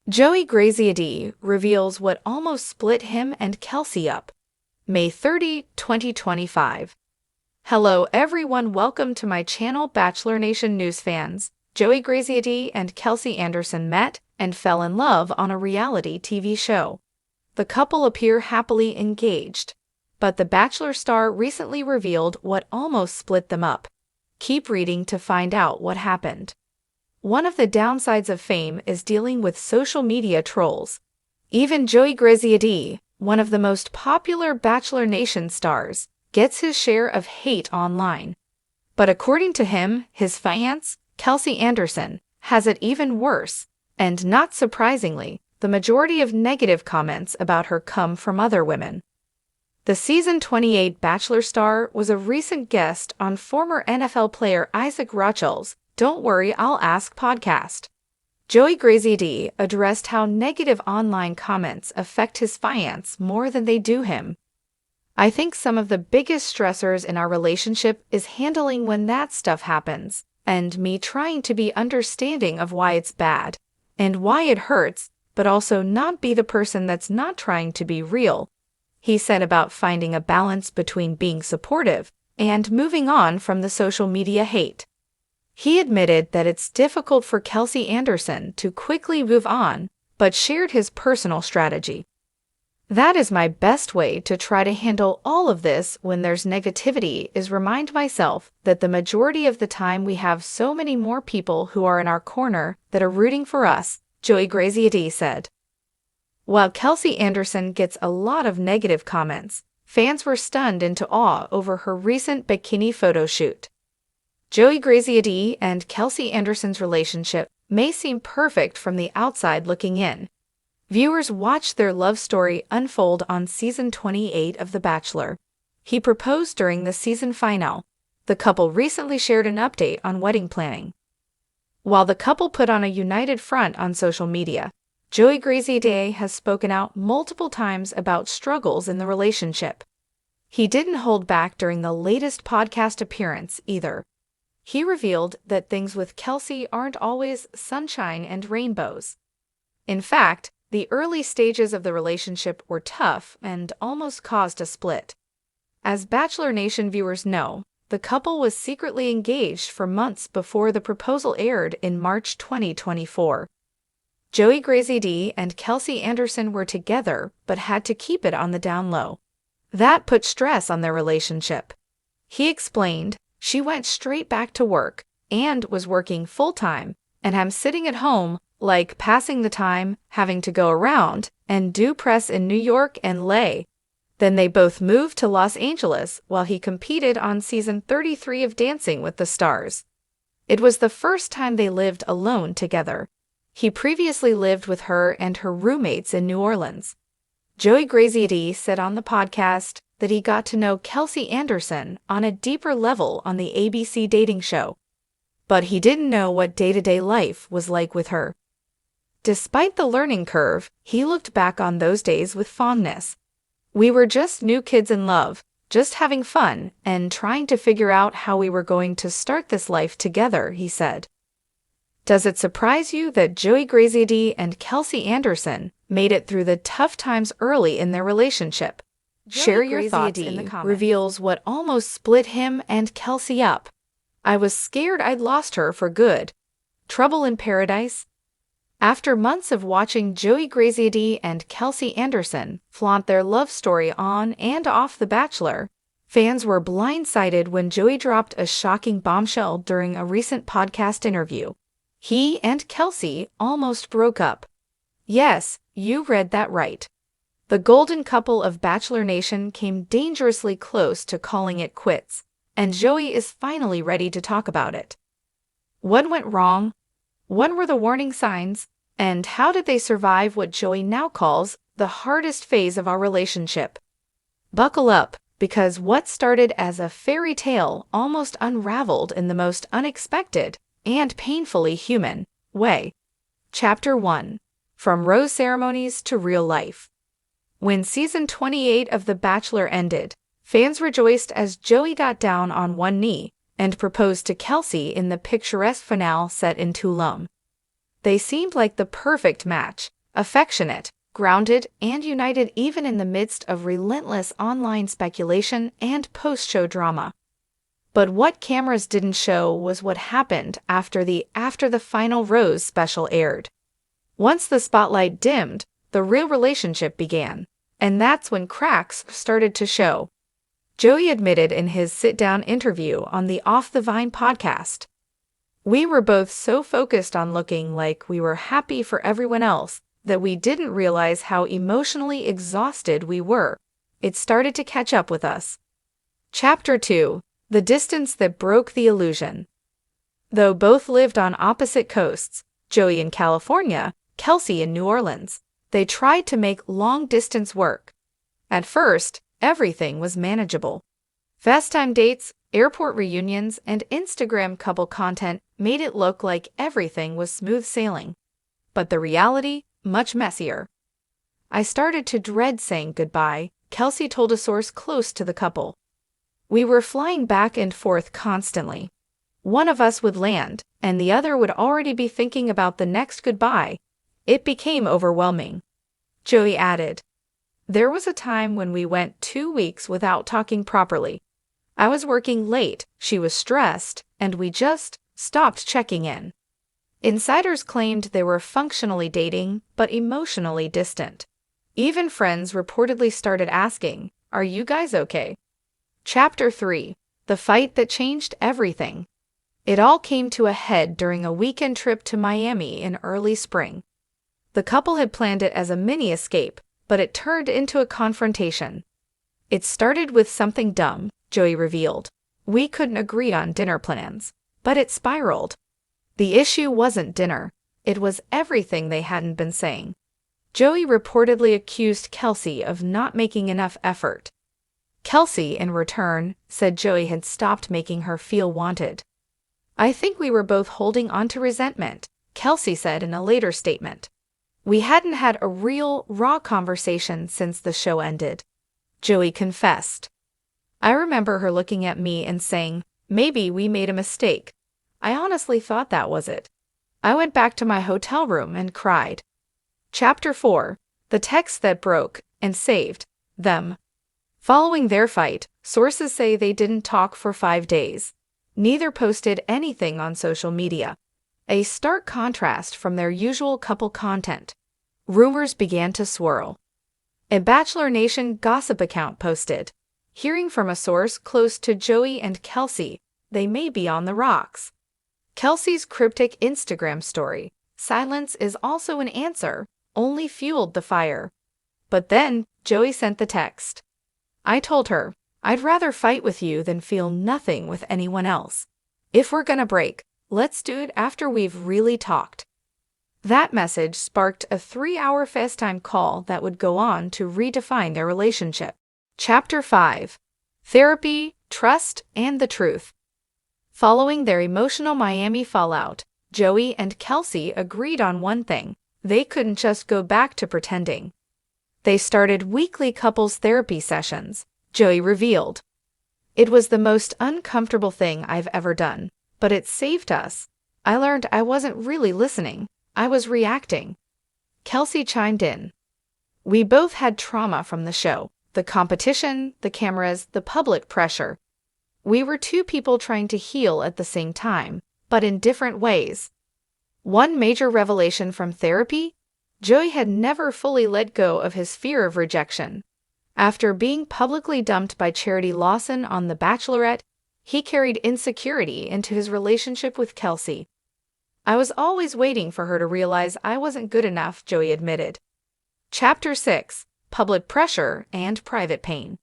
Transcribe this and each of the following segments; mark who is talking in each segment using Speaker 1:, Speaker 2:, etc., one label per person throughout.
Speaker 1: Joey Graziadei reveals what almost split him and Kelsey up. May 30, 2025. Hello everyone, welcome to my channel Bachelor Nation News fans. Joey Graziadei and Kelsey Anderson met and fell in love on a reality TV show. The couple appear happily engaged, but the Bachelor star recently revealed what almost split them up. Keep reading to find out what happened. One of the downsides of fame is dealing with social media trolls. Even Joey Graziadei, one of the most popular Bachelor Nation stars, gets his share of hate online. But according to him, his fiancée, Kelsey Anderson, has it even worse, and not surprisingly, the majority of negative comments about her come from other women. The season 28 Bachelor star was a recent guest on former NFL player Isaac Rochel's Don't Worry, I'll Ask podcast. Joey Graziadei addressed how negative online comments affect his fiancée more than they do him. I think some of the biggest stressors in our relationship is handling when that stuff happens, and me trying to be understanding of why it's bad, and why it hurts, but also not be the person that's not trying to be real, he said about finding a balance between being supportive and moving on from the social media hate. He admitted that it's difficult for Kelsey Anderson to quickly move on, but shared his personal strategy. That is my best way to try to handle all of this when there's negativity is remind myself that the majority of the time we have so many more people who are in our corner that are rooting for us, Joey Graziadei said. While Kelsey Anderson gets a lot of negative comments, fans were stunned into awe over her recent bikini photo shoot. Joey Graziadei and Kelsey Anderson's relationship may seem perfect from the outside looking in. Viewers watched their love story unfold on season 28 of The Bachelor. He proposed during the season finale. The couple recently shared an update on wedding planning. While the couple put on a united front on social media, Joey Graziadei has spoken out multiple times about struggles in the relationship. He didn't hold back during the latest podcast appearance either. He revealed that things with Kelsey aren't always sunshine and rainbows. In fact, the early stages of the relationship were tough and almost caused a split. As Bachelor Nation viewers know, the couple was secretly engaged for months before the proposal aired in March 2024. Joey Graziadei and Kelsey Anderson were together but had to keep it on the down low. That put stress on their relationship. He explained, "She went straight back to work and was working full-time, and I'm sitting at home, like passing the time, having to go around and do press in New York and LA. Then they both moved to Los Angeles while he competed on season 33 of Dancing with the Stars. It was the first time they lived alone together. He previously lived with her and her roommates in New Orleans." Joey Graziadei said on the podcast that he got to know Kelsey Anderson on a deeper level on the ABC dating show, but he didn't know what day-to-day life was like with her. Despite the learning curve, he looked back on those days with fondness. "We were just new kids in love, just having fun and trying to figure out how we were going to start this life together," he said. Does it surprise you that Joey Graziadei and Kelsey Anderson made it through the tough times early in their relationship? Share your thoughts in the comments. Reveals what almost split him and Kelsey up. "I was scared I'd lost her for good. Trouble in paradise?" After months of watching Joey Graziadei and Kelsey Anderson flaunt their love story on and off The Bachelor, fans were blindsided when Joey dropped a shocking bombshell during a recent podcast interview. He and Kelsey almost broke up. Yes, you read that right. The golden couple of Bachelor Nation came dangerously close to calling it quits, and Joey is finally ready to talk about it. What went wrong? What were the warning signs? And how did they survive what Joey now calls the hardest phase of our relationship? Buckle up, because what started as a fairy tale almost unraveled in the most unexpected and painfully human way. Chapter 1. From Rose Ceremonies to Real Life. When season 28 of The Bachelor ended, fans rejoiced as Joey got down on one knee and proposed to Kelsey in the picturesque finale set in Tulum. They seemed like the perfect match, affectionate, grounded, and united even in the midst of relentless online speculation and post-show drama. But what cameras didn't show was what happened after the Final Rose special aired. Once the spotlight dimmed, the real relationship began, and that's when cracks started to show. Joey admitted in his sit-down interview on the Off the Vine podcast, "We were both so focused on looking like we were happy for everyone else that we didn't realize how emotionally exhausted we were. It started to catch up with us." Chapter 2: The Distance That Broke the Illusion. Though both lived on opposite coasts, Joey in California, Kelsey in New Orleans, they tried to make long-distance work. At first, everything was manageable. FaceTime dates, airport reunions, and Instagram couple content made it look like everything was smooth sailing. But the reality, much messier. "I started to dread saying goodbye," Kelsey told a source close to the couple. "We were flying back and forth constantly. One of us would land, and the other would already be thinking about the next goodbye. It became overwhelming." Joey added, "There was a time when we went 2 weeks without talking properly. I was working late, she was stressed, and we just stopped checking in." Insiders claimed they were functionally dating, but emotionally distant. Even friends reportedly started asking, "Are you guys okay?" Chapter 3: The Fight That Changed Everything. It all came to a head during a weekend trip to Miami in early spring. The couple had planned it as a mini escape, but it turned into a confrontation. "It started with something dumb," Joey revealed. "We couldn't agree on dinner plans, but it spiraled." The issue wasn't dinner. It was everything they hadn't been saying. Joey reportedly accused Kelsey of not making enough effort. Kelsey, in return, said Joey had stopped making her feel wanted. "I think we were both holding on to resentment," Kelsey said in a later statement. "We hadn't had a real, raw conversation since the show ended." Joey confessed. "I remember her looking at me and saying, 'Maybe we made a mistake.' I honestly thought that was it. I went back to my hotel room and cried." Chapter 4: The Text That Broke and Saved Them. Following their fight, sources say they didn't talk for 5 days. Neither posted anything on social media. A stark contrast from their usual couple content. Rumors began to swirl. A Bachelor Nation gossip account posted, "Hearing from a source close to Joey and Kelsey, they may be on the rocks." Kelsey's cryptic Instagram story, "Silence is also an answer," only fueled the fire. But then, Joey sent the text. "I told her, I'd rather fight with you than feel nothing with anyone else. If we're gonna break, let's do it after we've really talked." That message sparked a 3-hour FaceTime call that would go on to redefine their relationship. Chapter 5: Therapy, Trust, and the Truth. Following their emotional Miami fallout, Joey and Kelsey agreed on one thing: they couldn't just go back to pretending. They started weekly couples therapy sessions, Joey revealed. "It was the most uncomfortable thing I've ever done, but it saved us. I learned I wasn't really listening, I was reacting." Kelsey chimed in. "We both had trauma from the show, the competition, the cameras, the public pressure. We were two people trying to heal at the same time, but in different ways." One major revelation from therapy: Joey had never fully let go of his fear of rejection. After being publicly dumped by Charity Lawson on The Bachelorette, he carried insecurity into his relationship with Kelsey. "I was always waiting for her to realize I wasn't good enough," Joey admitted. Chapter 6: Public Pressure and Private Pain.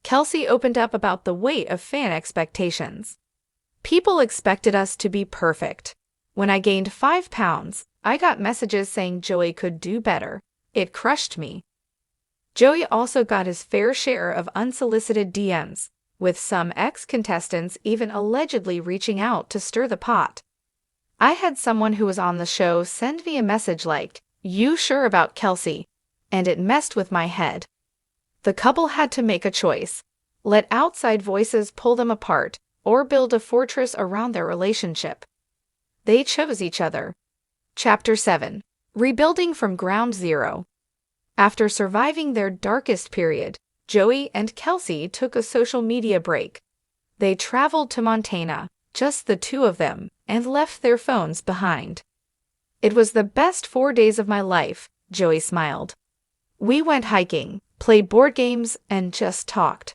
Speaker 1: Kelsey opened up about the weight of fan expectations. "People expected us to be perfect. When I gained 5 pounds, I got messages saying Joey could do better. It crushed me." Joey also got his fair share of unsolicited DMs, with some ex-contestants even allegedly reaching out to stir the pot. "I had someone who was on the show send me a message like, 'You sure about Kelsey?' and it messed with my head." The couple had to make a choice: let outside voices pull them apart, or build a fortress around their relationship. They chose each other. Chapter 7: Rebuilding from ground zero. After surviving their darkest period, Joey and Kelsey took a social media break. They traveled to Montana, just the two of them, and left their phones behind. "It was the best 4 days of my life," Joey smiled. "We went hiking, played board games, and just talked."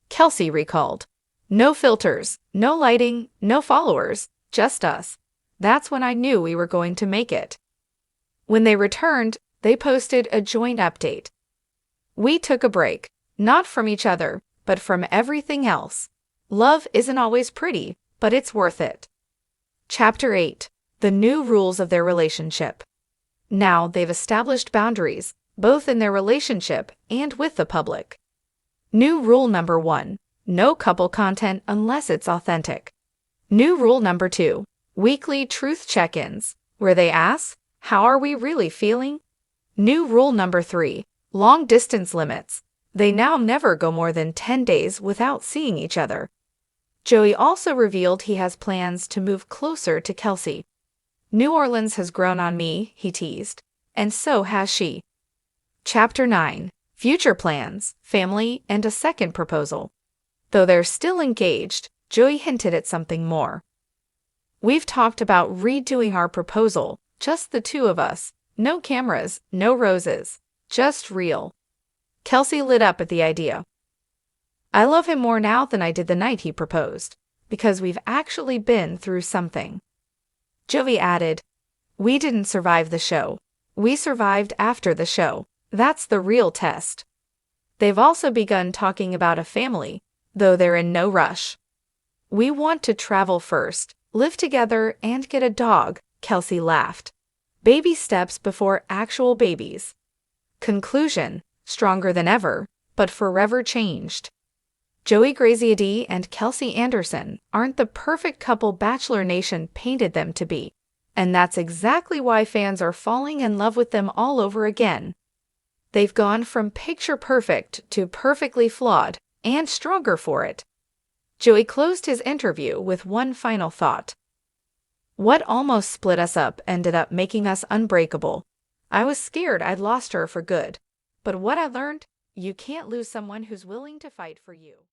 Speaker 1: Kelsey recalled. "No filters, no lighting, no followers, just us. That's when I knew we were going to make it." When they returned, they posted a joint update. "We took a break, not from each other, but from everything else. Love isn't always pretty, but it's worth it." Chapter 8. The new rules of their relationship. Now they've established boundaries, both in their relationship and with the public. New rule number 1. No couple content unless it's authentic. New rule number 2. Weekly truth check-ins, where they ask, "How are we really feeling?" New rule number 3. Long distance limits. They now never go more than 10 days without seeing each other. Joey also revealed he has plans to move closer to Kelsey. "New Orleans has grown on me," he teased, "and so has she." Chapter 9. Future plans, family, and a second proposal. Though they're still engaged, Joey hinted at something more. "We've talked about redoing our proposal, just the two of us. No cameras, no roses, just real." Kelsey lit up at the idea. "I love him more now than I did the night he proposed, because we've actually been through something." Joey added, "We didn't survive the show. We survived after the show. That's the real test." They've also begun talking about a family, though they're in no rush. "We want to travel first, live together, and get a dog," Kelsey laughed. "Baby steps before actual babies." Conclusion: stronger than ever, but forever changed. Joey Graziadei and Kelsey Anderson aren't the perfect couple Bachelor Nation painted them to be, and that's exactly why fans are falling in love with them all over again. They've gone from picture perfect to perfectly flawed, and stronger for it. Joey closed his interview with one final thought. "What almost split us up ended up making us unbreakable. I was scared I'd lost her for good. But what I learned, you can't lose someone who's willing to fight for you."